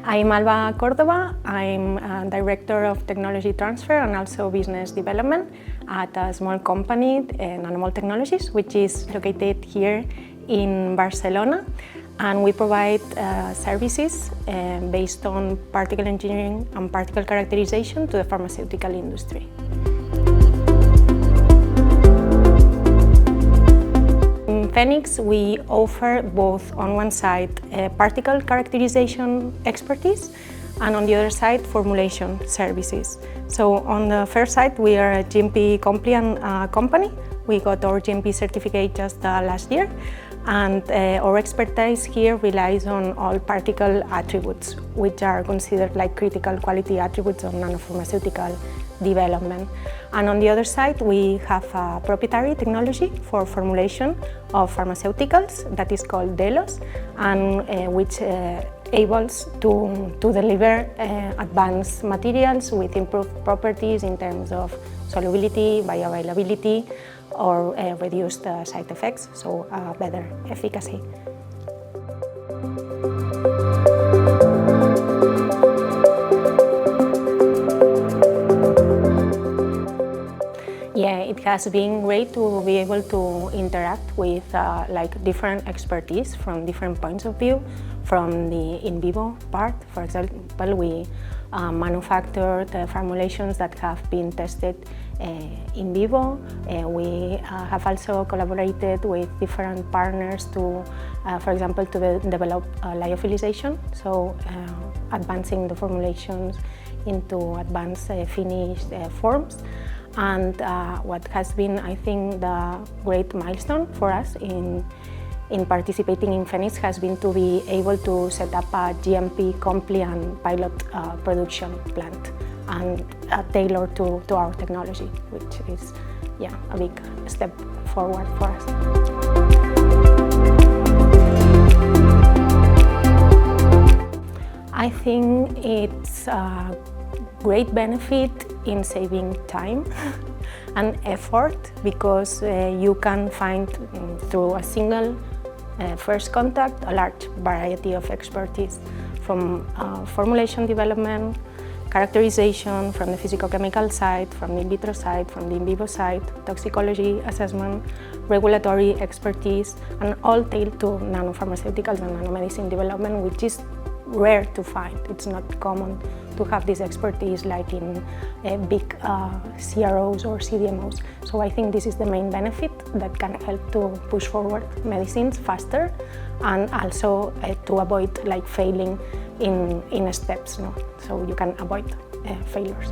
I'm Alba Cordoba. I'm Director of Technology Transfer and also Business Development at a small company, NANOMOL Technologies, which is located here in Barcelona. And we provide services based on particle engineering and particle characterization to the pharmaceutical industry. In PHOENIX, we offer both on one side particle characterization expertise and on the other side formulation services. So on the first side, we are a GMP compliant company. We got our GMP certificate just last year. And our expertise here relies on all particle attributes, which are considered like critical quality attributes of nanopharmaceutical development. And on the other side, we have a proprietary technology for formulation of pharmaceuticals that is called DELOS, and which enables to deliver advanced materials with improved properties in terms of solubility, bioavailability, or reduced side effects, so better efficacy. Yeah, it has been great to be able to interact with different expertise from different points of view. From the in vivo part, for example, we manufacture the formulations that have been tested in vivo. We have also collaborated with different partners to, for example, to develop lyophilization, so advancing the formulations into advanced finished forms. And what has been, I think, the great milestone for us in participating in PHOENIX has been to be able to set up a GMP compliant pilot production plant and tailored to our technology, which is a big step forward for us. I think it's a great benefit in saving time and effort, because you can find through a single first contact a large variety of expertise, from formulation development, characterization, from the physicochemical side, from the in vitro side, from the in vivo side, toxicology assessment, regulatory expertise, and all tailored to nanopharmaceuticals and nanomedicine development, which is rare to find. It's not common to have this expertise like in big CROs or CDMOs. So I think this is the main benefit that can help to push forward medicines faster, and also to avoid failing in steps, no? So you can avoid failures.